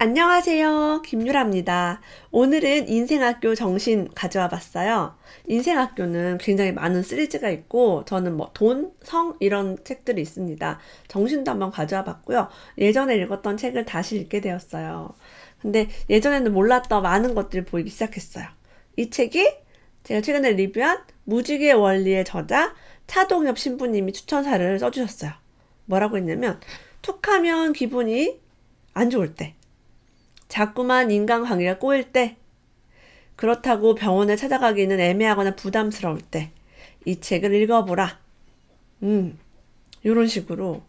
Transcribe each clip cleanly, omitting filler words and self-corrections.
안녕하세요. 김유라입니다. 오늘은 인생학교 정신 가져와 봤어요. 인생학교는 굉장히 많은 시리즈가 있고, 저는 뭐 돈, 성 이런 책들이 있습니다. 정신도 한번 가져와 봤고요. 예전에 읽었던 책을 다시 읽게 되었어요. 근데 예전에는 몰랐던 많은 것들이 보이기 시작했어요. 이 책이 제가 최근에 리뷰한 무지개 원리의 저자 차동엽 신부님이 추천사를 써주셨어요. 뭐라고 했냐면, 툭하면 기분이 안 좋을 때, 자꾸만 인간관계가 꼬일 때, 그렇다고 병원에 찾아가기는 애매하거나 부담스러울 때, 이 책을 읽어보라. 이런 식으로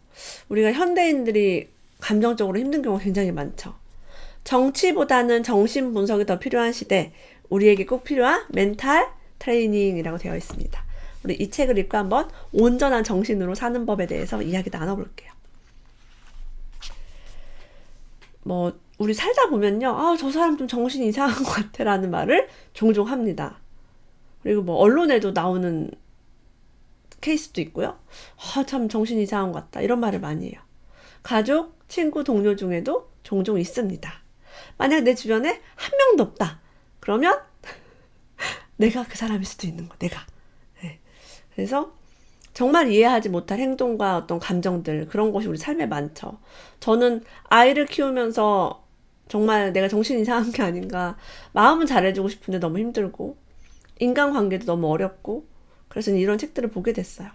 우리가 현대인들이 감정적으로 힘든 경우가 굉장히 많죠. 정치보다는 정신 분석이 더 필요한 시대, 우리에게 꼭 필요한 멘탈 트레이닝이라고 되어 있습니다. 우리 이 책을 읽고 한번 온전한 정신으로 사는 법에 대해서 이야기 나눠볼게요. 우리 살다 보면요, 저 사람 좀 정신이 이상한 것 같아 라는 말을 종종 합니다. 그리고 언론에도 나오는 케이스도 있고요. 참 정신이 이상한 것 같다 이런 말을 많이 해요. 가족, 친구, 동료 중에도 종종 있습니다. 만약 내 주변에 한 명도 없다 그러면 내가 그 사람일 수도 있는 거, 내가. 네. 그래서 정말 이해하지 못할 행동과 어떤 감정들, 그런 것이 우리 삶에 많죠. 저는 아이를 키우면서 정말 내가 정신 이상한 게 아닌가, 마음은 잘해주고 싶은데 너무 힘들고, 인간관계도 너무 어렵고, 그래서 이런 책들을 보게 됐어요.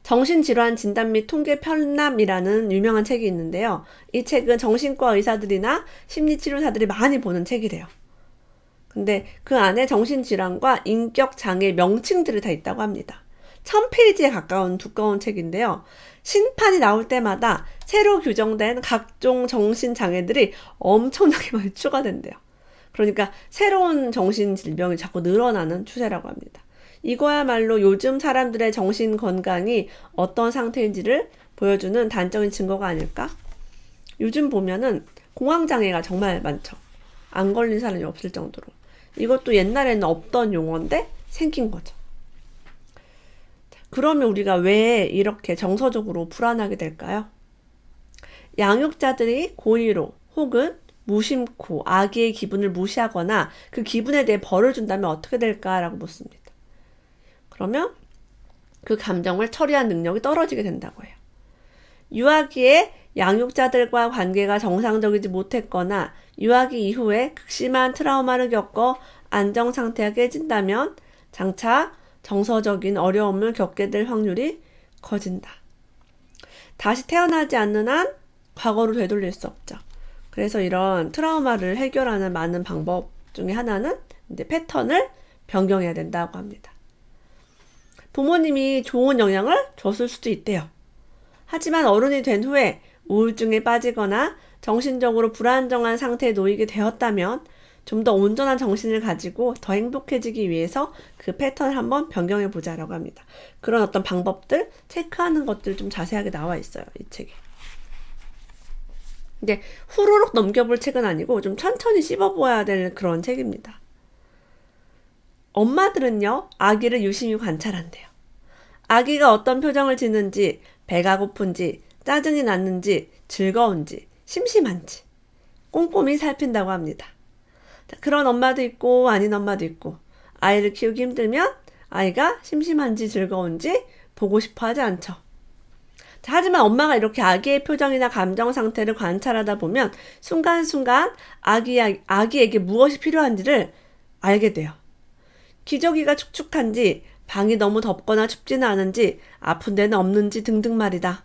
정신질환 진단 및 통계 편람이라는 유명한 책이 있는데요. 이 책은 정신과 의사들이나 심리치료사들이 많이 보는 책이래요. 근데 그 안에 정신질환과 인격장애 명칭들이 다 있다고 합니다. 1000페이지에 가까운 두꺼운 책인데요. 신판이 나올 때마다 새로 규정된 각종 정신장애들이 엄청나게 많이 추가된대요. 그러니까 새로운 정신질병이 자꾸 늘어나는 추세라고 합니다. 이거야말로 요즘 사람들의 정신 건강이 어떤 상태인지를 보여주는 단적인 증거가 아닐까? 요즘 보면은 공황장애가 정말 많죠. 안 걸린 사람이 없을 정도로. 이것도 옛날에는 없던 용어인데 생긴 거죠. 그러면 우리가 왜 이렇게 정서적으로 불안하게 될까요? 양육자들이 고의로 혹은 무심코 아기의 기분을 무시하거나 그 기분에 대해 벌을 준다면 어떻게 될까라고 묻습니다. 그러면 그 감정을 처리한 능력이 떨어지게 된다고 해요. 유아기에 양육자들과 관계가 정상적이지 못했거나 유아기 이후에 극심한 트라우마를 겪어 안정상태가 깨진다면 장차 정서적인 어려움을 겪게 될 확률이 커진다. 다시 태어나지 않는 한 과거로 되돌릴 수 없죠. 그래서 이런 트라우마를 해결하는 많은 방법 중에 하나는 이제 패턴을 변경해야 된다고 합니다. 부모님이 좋은 영향을 줬을 수도 있대요. 하지만 어른이 된 후에 우울증에 빠지거나 정신적으로 불안정한 상태에 놓이게 되었다면 좀 더 온전한 정신을 가지고 더 행복해지기 위해서 그 패턴을 한번 변경해 보자라고 합니다. 그런 어떤 방법들, 체크하는 것들 좀 자세하게 나와 있어요, 이 책에. 근데 후루룩 넘겨볼 책은 아니고 좀 천천히 씹어보아야 될 그런 책입니다. 엄마들은요, 아기를 유심히 관찰한대요. 아기가 어떤 표정을 짓는지, 배가 고픈지, 짜증이 났는지, 즐거운지, 심심한지 꼼꼼히 살핀다고 합니다. 그런 엄마도 있고 아닌 엄마도 있고, 아이를 키우기 힘들면 아이가 심심한지 즐거운지 보고 싶어 하지 않죠. 하지만 엄마가 이렇게 아기의 표정이나 감정 상태를 관찰하다 보면 순간순간 아기에게 무엇이 필요한지를 알게 돼요. 기저귀가 축축한지, 방이 너무 덥거나 춥지는 않은지, 아픈 데는 없는지 등등 말이다.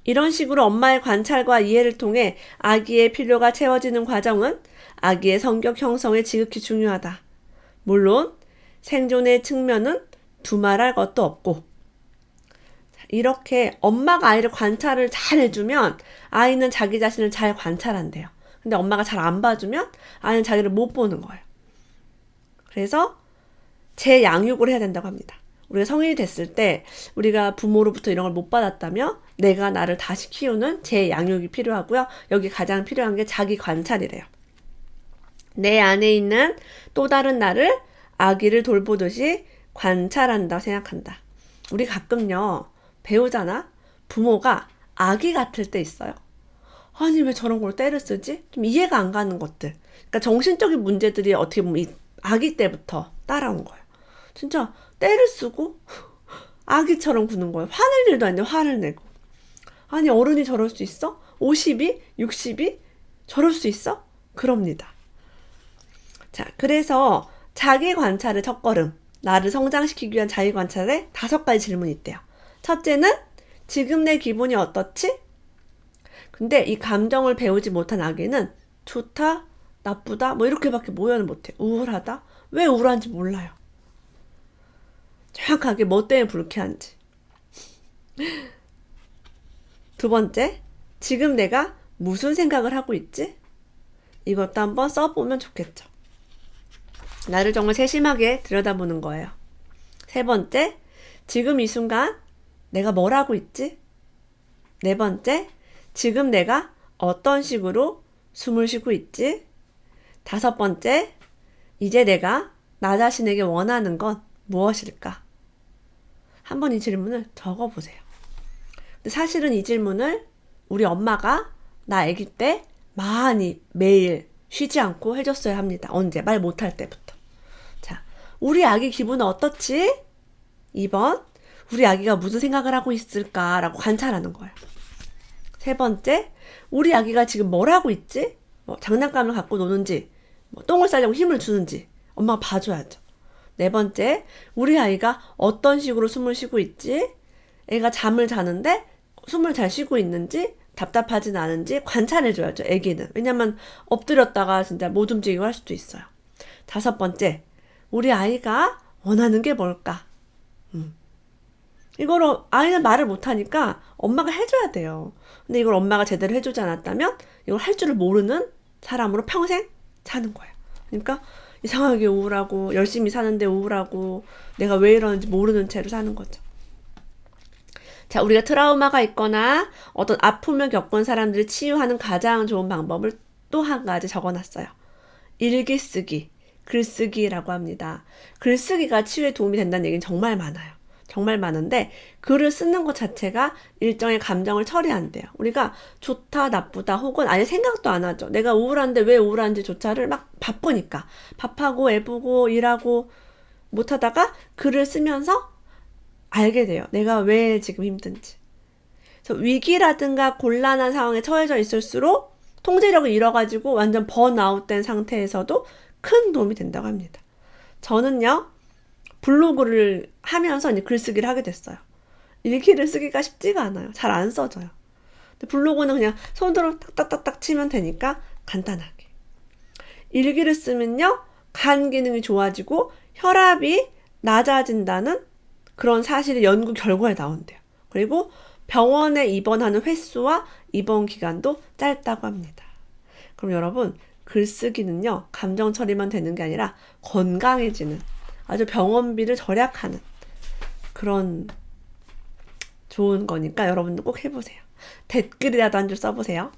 이런 식으로 엄마의 관찰과 이해를 통해 아기의 필요가 채워지는 과정은 아기의 성격 형성에 지극히 중요하다. 물론 생존의 측면은 두말할 것도 없고, 이렇게 엄마가 아이를 관찰을 잘 해주면 아이는 자기 자신을 잘 관찰한대요. 근데 엄마가 잘 안 봐주면 아이는 자기를 못 보는 거예요. 그래서 재양육을 해야 된다고 합니다. 우리가 성인이 됐을 때 우리가 부모로부터 이런 걸 못 받았다면 내가 나를 다시 키우는 재양육이 필요하고요. 여기 가장 필요한 게 자기 관찰이래요. 내 안에 있는 또 다른 나를 아기를 돌보듯이 관찰한다 생각한다. 우리 가끔요, 배우잖아? 부모가 아기 같을 때 있어요. 아니 왜 저런 걸 때를 쓰지? 좀 이해가 안 가는 것들. 그러니까 정신적인 문제들이 어떻게 보면 이 아기 때부터 따라온 거예요. 진짜 때를 쓰고 아기처럼 구는 거예요. 화낼 일도 아닌데 화를 내고. 아니 어른이 저럴 수 있어? 50이? 60이? 저럴 수 있어? 그럽니다. 자, 그래서 자기 관찰의 첫걸음, 나를 성장시키기 위한 자기 관찰에 5가지 질문이 있대요. 첫째는 지금 내 기분이 어떻지? 근데 이 감정을 배우지 못한 아기는 좋다, 나쁘다, 뭐 이렇게밖에 모여는 못해. 우울하다? 왜 우울한지 몰라요. 정확하게 뭐 때문에 불쾌한지. 두 번째, 지금 내가 무슨 생각을 하고 있지? 이것도 한번 써보면 좋겠죠. 나를 정말 세심하게 들여다보는 거예요. 세 번째, 지금 이 순간 내가 뭘 하고 있지? 네 번째, 지금 내가 어떤 식으로 숨을 쉬고 있지? 다섯 번째, 이제 내가 나 자신에게 원하는 건 무엇일까? 한번 이 질문을 적어보세요. 근데 사실은 이 질문을 우리 엄마가 나 아기 때 많이 매일 쉬지 않고 해줬어야 합니다. 언제? 말 못할 때부터. 자, 우리 아기 기분은 어떻지? 2번, 우리 아기가 무슨 생각을 하고 있을까라고 관찰하는 거예요. 세 번째, 우리 아기가 지금 뭘 하고 있지? 뭐 장난감을 갖고 노는지, 뭐 똥을 싸려고 힘을 주는지 엄마가 봐줘야죠. 네 번째, 우리 아이가 어떤 식으로 숨을 쉬고 있지? 애가 잠을 자는데 숨을 잘 쉬고 있는지 답답하진 않은지 관찰해줘야죠. 애기는. 왜냐면 엎드렸다가 진짜 못 움직이고 할 수도 있어요. 다섯 번째, 우리 아이가 원하는 게 뭘까? 이거를 아이는 말을 못하니까 엄마가 해줘야 돼요. 근데 이걸 엄마가 제대로 해주지 않았다면 이걸 할 줄을 모르는 사람으로 평생 사는 거예요. 그러니까 이상하게 우울하고 열심히 사는데 우울하고 내가 왜 이러는지 모르는 채로 사는 거죠. 자, 우리가 트라우마가 있거나 어떤 아픔을 겪은 사람들을 치유하는 가장 좋은 방법을 또 한 가지 적어놨어요. 일기 쓰기, 글쓰기라고 합니다. 글쓰기가 치유에 도움이 된다는 얘기는 정말 많아요. 정말 많은데 글을 쓰는 것 자체가 일정의 감정을 처리한대요. 우리가 좋다, 나쁘다 혹은 아예 생각도 안 하죠. 내가 우울한데 왜 우울한지조차를 막 바쁘니까. 밥하고 애보고 일하고 못하다가 글을 쓰면서 알게 돼요. 내가 왜 지금 힘든지. 그래서 위기라든가 곤란한 상황에 처해져 있을수록 통제력을 잃어가지고 완전 번아웃된 상태에서도 큰 도움이 된다고 합니다. 저는요, 블로그를 하면서 이제 글쓰기를 하게 됐어요. 일기를 쓰기가 쉽지가 않아요. 잘 안 써져요. 근데 블로그는 그냥 손으로 딱딱딱딱 치면 되니까 간단하게. 일기를 쓰면요, 간 기능이 좋아지고 혈압이 낮아진다는 그런 사실이 연구 결과에 나온대요. 그리고 병원에 입원하는 횟수와 입원 기간도 짧다고 합니다. 그럼 여러분, 글쓰기는요, 감정 처리만 되는 게 아니라 건강해지는, 아주 병원비를 절약하는 그런 좋은 거니까 여러분도 꼭 해보세요. 댓글이라도 한 줄 써보세요.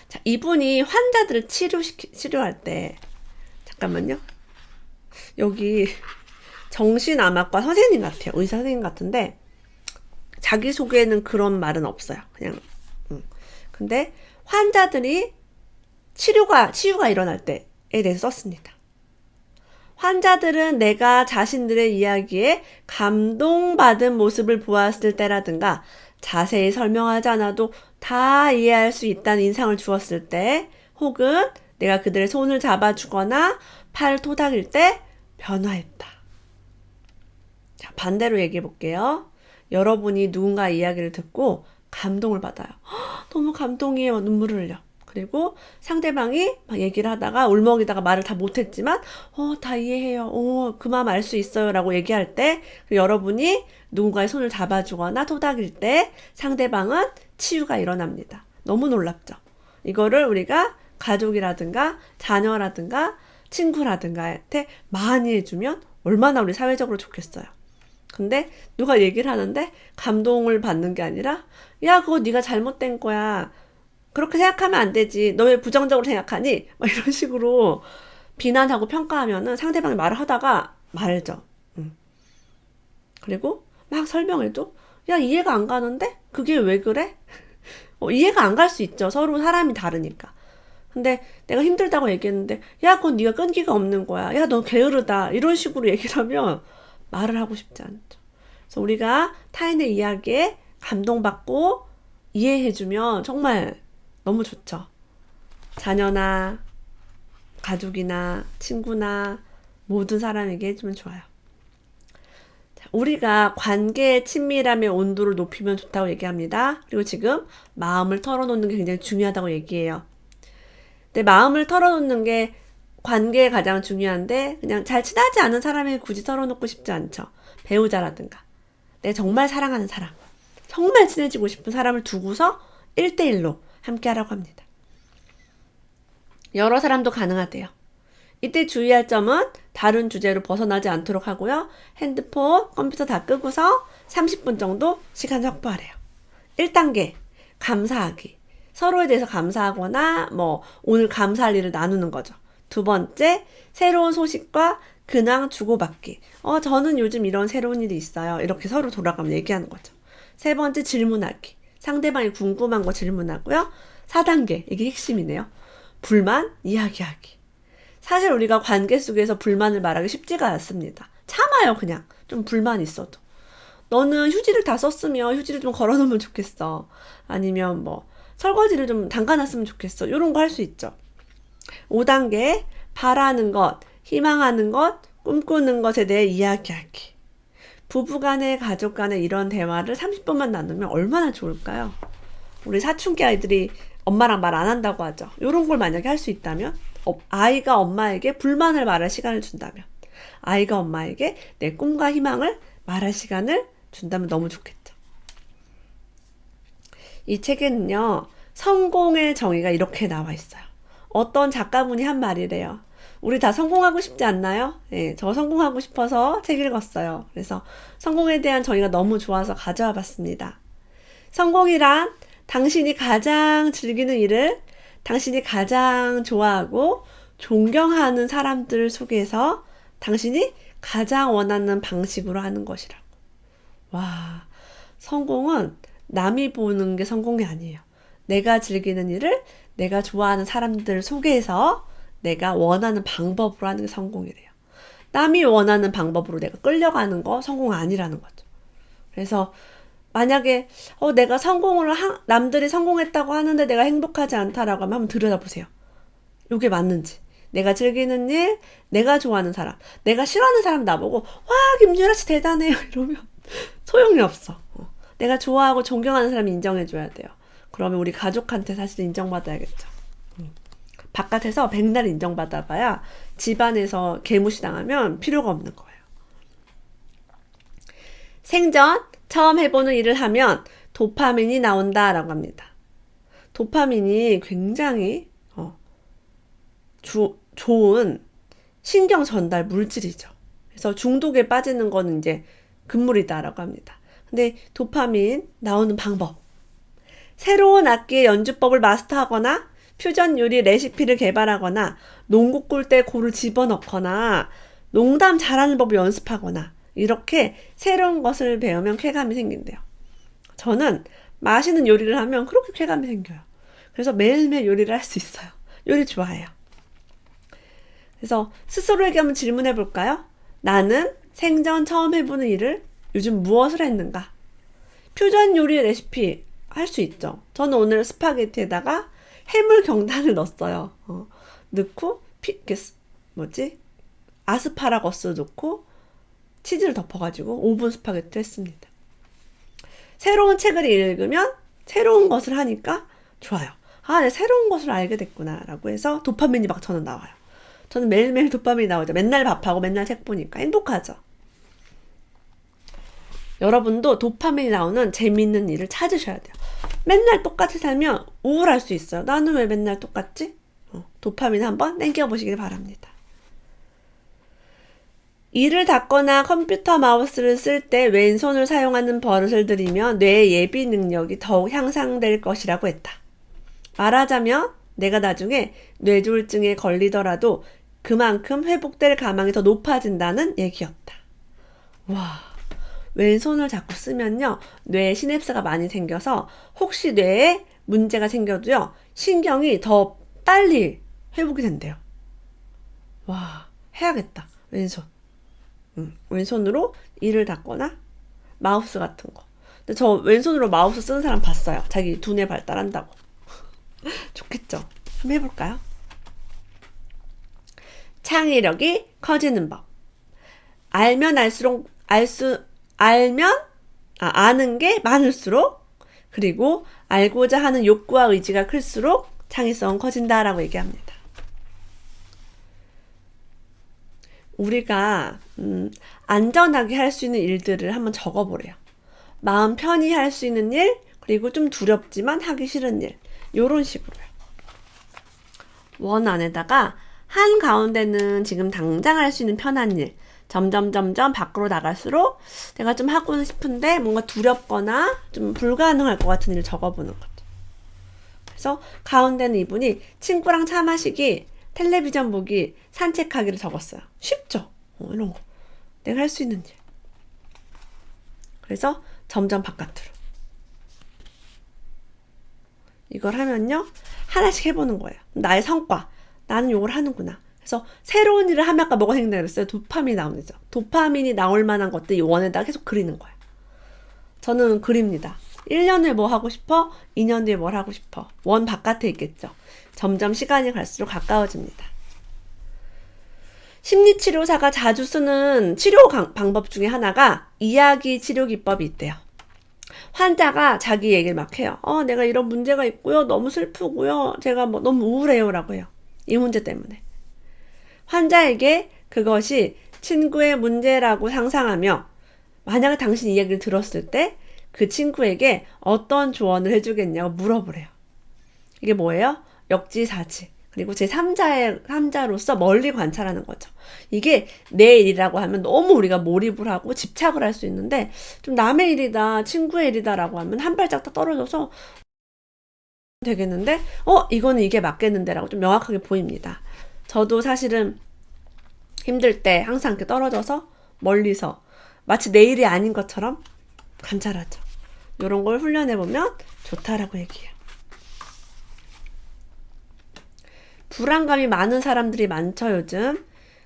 자, 이분이 환자들을 치료할 때, 잠깐만요. 여기 정신암학과 선생님 같아요. 의사 선생님 같은데 자기소개에는 그런 말은 없어요. 그냥 근데 환자들이 치유가 일어날 때에 대해서 썼습니다. 환자들은 내가 자신들의 이야기에 감동받은 모습을 보았을 때라든가 자세히 설명하지 않아도 다 이해할 수 있다는 인상을 주었을 때 혹은 내가 그들의 손을 잡아주거나 팔을 토닥일 때 변화했다. 자, 반대로 얘기해 볼게요. 여러분이 누군가 이야기를 듣고 감동을 받아요. 너무 감동이에요. 눈물을 흘려. 그리고 상대방이 막 얘기를 하다가 울먹이다가 말을 다 못했지만 다 이해해요. 그 마음 알 수 있어요. 라고 얘기할 때 여러분이 누군가의 손을 잡아주거나 토닥일 때 상대방은 치유가 일어납니다. 너무 놀랍죠? 이거를 우리가 가족이라든가 자녀라든가 친구라든가한테 많이 해주면 얼마나 우리 사회적으로 좋겠어요. 근데 누가 얘기를 하는데 감동을 받는 게 아니라 야 그거 네가 잘못된 거야. 그렇게 생각하면 안 되지. 너 왜 부정적으로 생각하니? 막 이런 식으로 비난하고 평가하면은 상대방이 말을 하다가 말죠. 그리고 막 설명해도 야 이해가 안 가는데? 그게 왜 그래? 이해가 안 갈 수 있죠. 서로 사람이 다르니까. 근데 내가 힘들다고 얘기했는데 야 그건 네가 끈기가 없는 거야. 야 너 게으르다. 이런 식으로 얘기를 하면 말을 하고 싶지 않죠. 그래서 우리가 타인의 이야기에 감동받고 이해해주면 정말 너무 좋죠. 자녀나 가족이나 친구나 모든 사람에게 해주면 좋아요. 자, 우리가 관계의 친밀함의 온도를 높이면 좋다고 얘기합니다. 그리고 지금 마음을 털어놓는 게 굉장히 중요하다고 얘기해요. 근데 마음을 털어놓는 게 관계에 가장 중요한데 그냥 잘 친하지 않은 사람에게 굳이 털어놓고 싶지 않죠. 배우자라든가 내가 정말 사랑하는 사람, 정말 친해지고 싶은 사람을 두고서 1대1로 함께 하라고 합니다. 여러 사람도 가능하대요. 이때 주의할 점은 다른 주제로 벗어나지 않도록 하고요. 핸드폰, 컴퓨터 다 끄고서 30분 정도 시간 확보하래요. 1단계, 감사하기. 서로에 대해서 감사하거나 오늘 감사할 일을 나누는 거죠. 두 번째, 새로운 소식과 근황 주고받기. 저는 요즘 이런 새로운 일이 있어요. 이렇게 서로 돌아가면 얘기하는 거죠. 세 번째, 질문하기. 상대방이 궁금한 거 질문하고요. 4단계, 이게 핵심이네요. 불만 이야기하기. 사실 우리가 관계 속에서 불만을 말하기 쉽지가 않습니다. 참아요, 그냥. 좀 불만 있어도. 너는 휴지를 다 썼으면 휴지를 좀 걸어놓으면 좋겠어. 아니면 설거지를 좀 담가놨으면 좋겠어. 이런 거 할 수 있죠. 5단계, 바라는 것, 희망하는 것, 꿈꾸는 것에 대해 이야기하기. 부부간에 가족간에 이런 대화를 30분만 나누면 얼마나 좋을까요? 우리 사춘기 아이들이 엄마랑 말 안 한다고 하죠. 이런 걸 만약에 할 수 있다면 아이가 엄마에게 불만을 말할 시간을 준다면 아이가 엄마에게 내 꿈과 희망을 말할 시간을 준다면 너무 좋겠죠. 이 책에는요. 성공의 정의가 이렇게 나와 있어요. 어떤 작가분이 한 말이래요. 우리 다 성공하고 싶지 않나요? 네, 저 성공하고 싶어서 책 읽었어요. 그래서 성공에 대한 정의가 너무 좋아서 가져와 봤습니다. 성공이란 당신이 가장 즐기는 일을 당신이 가장 좋아하고 존경하는 사람들 속에서 당신이 가장 원하는 방식으로 하는 것이라고. 와, 성공은 남이 보는 게 성공이 아니에요. 내가 즐기는 일을 내가 좋아하는 사람들 속에서 내가 원하는 방법으로 하는 게 성공이래요. 남이 원하는 방법으로 내가 끌려가는 거 성공 아니라는 거죠. 그래서 만약에 내가 남들이 성공했다고 하는데 내가 행복하지 않다라고 하면 한번 들여다보세요. 이게 맞는지. 내가 즐기는 일, 내가 좋아하는 사람, 내가 싫어하는 사람 나보고 와 김유라 씨 대단해요 이러면 소용이 없어. 내가 좋아하고 존경하는 사람이 인정해줘야 돼요. 그러면 우리 가족한테 사실 인정받아야겠죠. 바깥에서 백날 인정받아봐야 집안에서 개무시 당하면 필요가 없는 거예요. 생전 처음 해보는 일을 하면 도파민이 나온다라고 합니다. 도파민이 굉장히 좋은 신경 전달 물질이죠. 그래서 중독에 빠지는 거는 이제 금물이다라고 합니다. 근데 도파민 나오는 방법. 새로운 악기의 연주법을 마스터하거나 퓨전 요리 레시피를 개발하거나 농구 골대 골을 집어넣거나 농담 잘하는 법을 연습하거나 이렇게 새로운 것을 배우면 쾌감이 생긴대요. 저는 맛있는 요리를 하면 그렇게 쾌감이 생겨요. 그래서 매일매일 요리를 할 수 있어요. 요리 좋아해요. 그래서 스스로에게 한번 질문해 볼까요? 나는 생전 처음 해보는 일을 요즘 무엇을 했는가? 퓨전 요리 레시피 할 수 있죠. 저는 오늘 스파게티에다가 해물 경단을 넣었어요. 넣고 아스파라거스 넣고 치즈를 덮어가지고 오븐 스파게티 했습니다. 새로운 책을 읽으면 새로운 것을 하니까 좋아요. 내가 새로운 것을 알게 됐구나 라고 해서 도파민이 막 저는 나와요. 저는 매일매일 도파민이 나오죠. 맨날 밥하고 맨날 책 보니까 행복하죠. 여러분도 도파민이 나오는 재미있는 일을 찾으셔야 돼요. 맨날 똑같이 살면 우울할 수 있어요. 나는 왜 맨날 똑같지? 도파민 한번 땡겨보시길 바랍니다. 이를 닫거나 컴퓨터 마우스를 쓸 때 왼손을 사용하는 버릇을 들이면 뇌의 예비 능력이 더욱 향상될 것이라고 했다. 말하자면 내가 나중에 뇌졸중에 걸리더라도 그만큼 회복될 가망이 더 높아진다는 얘기였다. 와, 왼손을 자꾸 쓰면요 뇌에 시냅스가 많이 생겨서 혹시 뇌에 문제가 생겨도요, 신경이 더 빨리 회복이 된대요. 와, 해야겠다. 왼손. 왼손으로 이를 닦거나 마우스 같은 거. 근데 저 왼손으로 마우스 쓰는 사람 봤어요. 자기 두뇌 발달한다고. 좋겠죠? 한번 해볼까요? 창의력이 커지는 법. 알면 알수록 아는 게 많을수록, 그리고 알고자 하는 욕구와 의지가 클수록 창의성은 커진다라고 얘기합니다. 우리가 안전하게 할 수 있는 일들을 한번 적어보래요. 마음 편히 할 수 있는 일, 그리고 좀 두렵지만 하기 싫은 일, 요런 식으로요. 원 안에다가 한 가운데는 지금 당장 할 수 있는 편한 일, 점점 밖으로 나갈수록 내가 좀 하고는 싶은데 뭔가 두렵거나 좀 불가능할 것 같은 일을 적어보는 거죠. 그래서 가운데는 이분이 친구랑 차 마시기, 텔레비전 보기, 산책하기를 적었어요. 쉽죠? 이런 거. 내가 할 수 있는 일. 그래서 점점 바깥으로. 이걸 하면요, 하나씩 해보는 거예요. 나의 성과. 나는 이걸 하는구나. 그래서 새로운 일을 하면 아까 뭐가 생긴다 그랬어요? 도파민이 나오는 거죠. 도파민이 나올 만한 것들 이 원에다가 계속 그리는 거예요. 저는 그립니다. 1년 후에 뭐 하고 싶어? 2년 뒤에 뭘 하고 싶어? 원 바깥에 있겠죠. 점점 시간이 갈수록 가까워집니다. 심리치료사가 자주 쓰는 치료 방법 중에 하나가 이야기 치료 기법이 있대요. 환자가 자기 얘기를 막 해요. 내가 이런 문제가 있고요. 너무 슬프고요. 제가 뭐 너무 우울해요. 라고 해요. 이 문제 때문에. 환자에게 그것이 친구의 문제라고 상상하며, 만약에 당신 이야기를 들었을 때 그 친구에게 어떤 조언을 해주겠냐고 물어보래요. 이게 뭐예요? 역지사지. 그리고 제3자로서 멀리 관찰하는 거죠. 이게 내 일이라고 하면 너무 우리가 몰입을 하고 집착을 할 수 있는데, 좀 남의 일이다, 친구의 일이다라고 하면 한 발짝 딱 떨어져서 되겠는데, 이거는 이게 맞겠는데 라고 좀 명확하게 보입니다. 저도 사실은 힘들 때 항상 이렇게 떨어져서 멀리서 마치 내 일이 아닌 것처럼 관찰하죠. 이런 걸 훈련해보면 좋다라고 얘기해요. 불안감이 많은 사람들이 많죠, 요즘.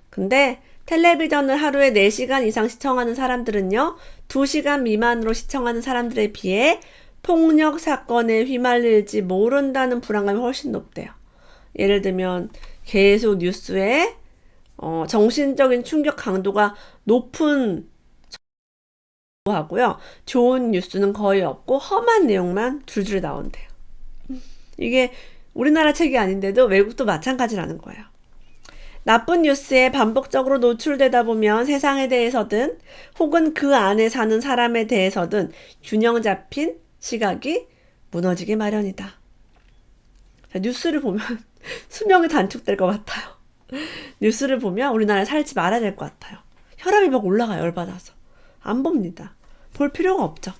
근데 텔레비전을 하루에 4시간 이상 시청하는 사람들은요, 2시간 미만으로 시청하는 사람들에 비해 폭력 사건에 휘말릴지 모른다는 불안감이 훨씬 높대요. 예를 들면 계속 뉴스에 정신적인 충격 강도가 높은 하고요. 좋은 뉴스는 거의 없고 험한 내용만 줄줄 나온대요. 이게 우리나라 책이 아닌데도 외국도 마찬가지라는 거예요. 나쁜 뉴스에 반복적으로 노출되다 보면 세상에 대해서든 혹은 그 안에 사는 사람에 대해서든 균형 잡힌 시각이 무너지기 마련이다. 뉴스를 보면 수명이 단축될 것 같아요. 뉴스를 보면 우리나라에 살지 말아야 될 것 같아요. 혈압이 막 올라가요, 열받아서. 안 봅니다. 볼 필요가 없죠.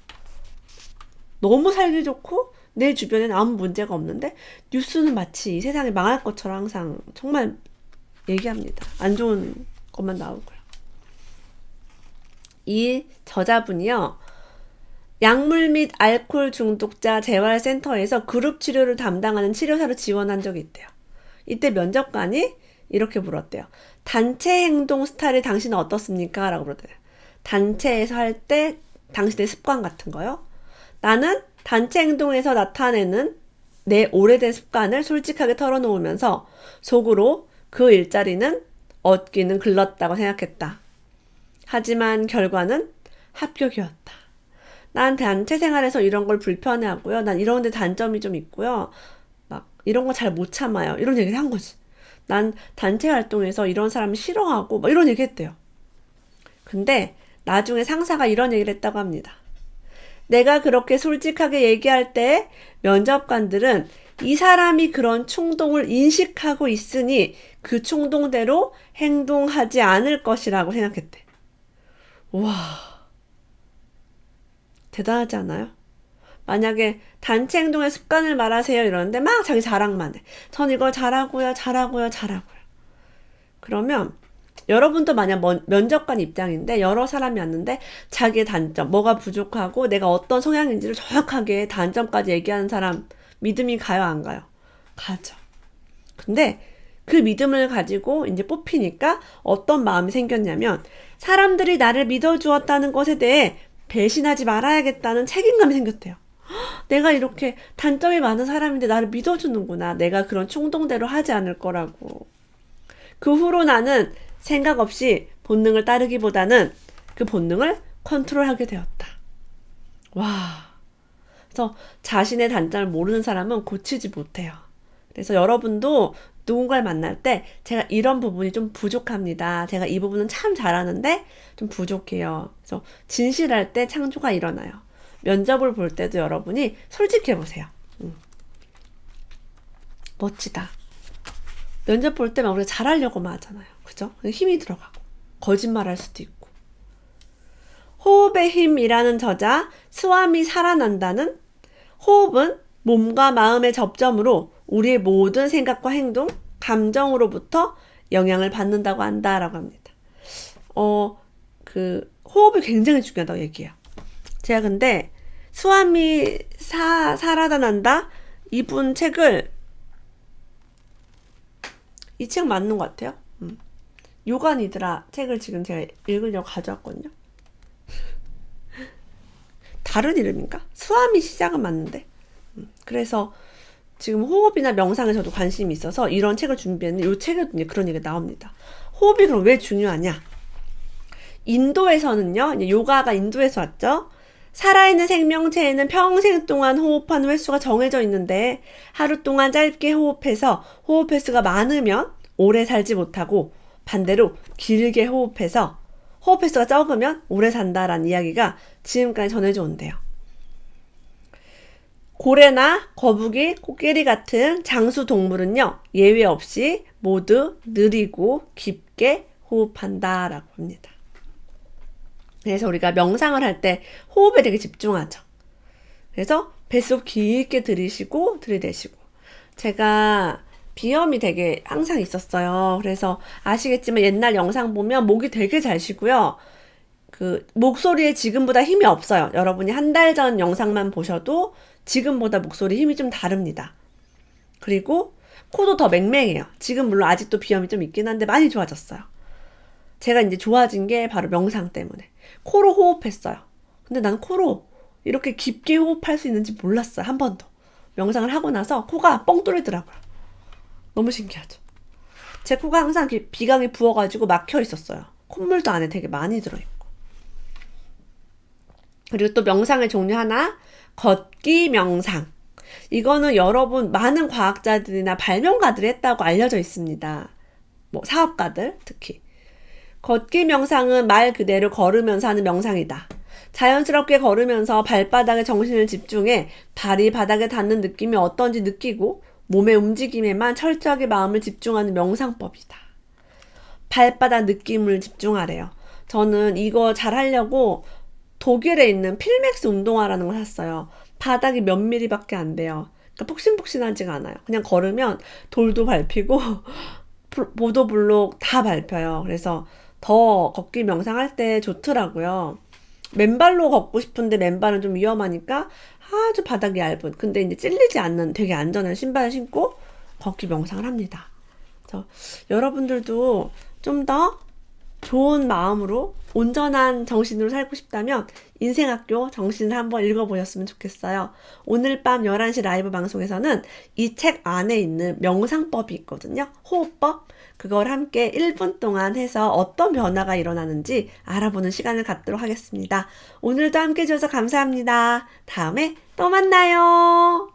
너무 살기 좋고 내 주변에는 아무 문제가 없는데 뉴스는 마치 이 세상이 망할 것처럼 항상 정말 얘기합니다. 안 좋은 것만 나오고요. 이 저자분이요, 약물 및 알코올 중독자 재활센터에서 그룹 치료를 담당하는 치료사로 지원한 적이 있대요. 이때 면접관이 이렇게 물었대요. 단체 행동 스타일이 당신은 어떻습니까? 라고 물었대요. 단체에서 할 때 당신의 습관 같은 거요. 나는 단체 행동에서 나타내는 내 오래된 습관을 솔직하게 털어놓으면서 속으로 그 일자리는 얻기는 글렀다고 생각했다. 하지만 결과는 합격이었다. 난 단체 생활에서 이런 걸 불편해하고요. 난 이런 데 단점이 좀 있고요. 막 이런 거 잘 못 참아요. 이런 얘기를 한 거지. 난 단체 활동에서 이런 사람 싫어하고 막 이런 얘기 했대요. 근데 나중에 상사가 이런 얘기를 했다고 합니다. 내가 그렇게 솔직하게 얘기할 때 면접관들은 이 사람이 그런 충동을 인식하고 있으니 그 충동대로 행동하지 않을 것이라고 생각했대. 와, 대단하지 않아요? 만약에 단체 행동의 습관을 말하세요 이러는데 막 자기 자랑만 해. 전 이걸 잘하고요. 그러면 여러분도 만약 면접관 입장인데 여러 사람이 왔는데 자기의 단점, 뭐가 부족하고 내가 어떤 성향인지를 정확하게 단점까지 얘기하는 사람 믿음이 가요, 안 가요? 가죠. 근데 그 믿음을 가지고 이제 뽑히니까 어떤 마음이 생겼냐면 사람들이 나를 믿어주었다는 것에 대해 배신하지 말아야겠다는 책임감이 생겼대요. 내가 이렇게 단점이 많은 사람인데 나를 믿어주는구나. 내가 그런 충동대로 하지 않을 거라고. 그 후로 나는 생각 없이 본능을 따르기보다는 그 본능을 컨트롤하게 되었다. 와. 그래서 자신의 단점을 모르는 사람은 고치지 못해요. 그래서 여러분도 누군가를 만날 때 제가 이런 부분이 좀 부족합니다. 제가 이 부분은 참 잘하는데 좀 부족해요. 그래서 진실할 때 창조가 일어나요. 면접을 볼 때도 여러분이 솔직해보세요. 멋지다. 면접 볼 때만 우리가 잘하려고만 하잖아요. 그죠? 힘이 들어가고 거짓말할 수도 있고. 호흡의 힘이라는 저자 스와미 사라난다는 호흡은 몸과 마음의 접점으로 우리의 모든 생각과 행동, 감정으로부터 영향을 받는다고 한다라고 합니다. 호흡이 굉장히 중요하다고 얘기해요. 제가 근데 스와미 사라다난다 이분 책을 이 책 맞는 것 같아요. 요가니드라 책을 지금 제가 읽으려고 가져왔거든요. 다른 이름인가? 스와미 시작은 맞는데. 그래서 지금 호흡이나 명상에 저도 관심이 있어서 이런 책을 준비했는데 이 책에도 이제 그런 얘기가 나옵니다. 호흡이 그럼 왜 중요하냐? 인도에서는요, 이제 요가가 인도에서 왔죠. 살아있는 생명체에는 평생 동안 호흡하는 횟수가 정해져 있는데 하루 동안 짧게 호흡해서 호흡 횟수가 많으면 오래 살지 못하고 반대로 길게 호흡해서 호흡 횟수가 적으면 오래 산다라는 이야기가 지금까지 전해져 온대요. 고래나 거북이, 코끼리 같은 장수 동물은요, 예외 없이 모두 느리고 깊게 호흡한다라고 합니다. 그래서 우리가 명상을 할 때 호흡에 되게 집중하죠. 그래서 뱃속 깊게 들이쉬고 들이대시고. 제가 비염이 되게 항상 있었어요. 그래서 아시겠지만 옛날 영상 보면 목이 되게 잘 쉬고요. 목소리에 지금보다 힘이 없어요. 여러분이 한 달 전 영상만 보셔도 지금보다 목소리 힘이 좀 다릅니다. 그리고 코도 더 맹맹해요. 지금 물론 아직도 비염이 좀 있긴 한데 많이 좋아졌어요. 제가 이제 좋아진 게 바로 명상 때문에. 코로 호흡했어요. 근데 난 코로 이렇게 깊게 호흡할 수 있는지 몰랐어요. 한 번도. 명상을 하고 나서 코가 뻥 뚫리더라고요. 너무 신기하죠. 제 코가 항상 비강이 부어가지고 막혀 있었어요. 콧물도 안에 되게 많이 들어있고. 그리고 또 명상의 종류 하나, 걷기 명상. 이거는 여러분 많은 과학자들이나 발명가들이 했다고 알려져 있습니다. 사업가들 특히. 걷기 명상은 말 그대로 걸으면서 하는 명상이다. 자연스럽게 걸으면서 발바닥에 정신을 집중해 발이 바닥에 닿는 느낌이 어떤지 느끼고 몸의 움직임에만 철저하게 마음을 집중하는 명상법이다. 발바닥 느낌을 집중하래요. 저는 이거 잘 하려고 독일에 있는 필맥스 운동화라는 걸 샀어요. 바닥이 몇 미리밖에 안 돼요. 그러니까 폭신폭신하지가 않아요. 그냥 걸으면 돌도 밟히고 보도블록 다 밟혀요. 그래서 더 걷기 명상할 때 좋더라고요. 맨발로 걷고 싶은데 맨발은 좀 위험하니까 아주 바닥이 얇은, 근데 이제 찔리지 않는 되게 안전한 신발을 신고 걷기 명상을 합니다. 그래서 여러분들도 좀 더 좋은 마음으로 온전한 정신으로 살고 싶다면 인생학교 정신을 한번 읽어보셨으면 좋겠어요. 오늘 밤 11시 라이브 방송에서는 이 책 안에 있는 명상법이 있거든요. 호흡법. 그걸 함께 1분 동안 해서 어떤 변화가 일어나는지 알아보는 시간을 갖도록 하겠습니다. 오늘도 함께 해주셔서 감사합니다. 다음에 또 만나요.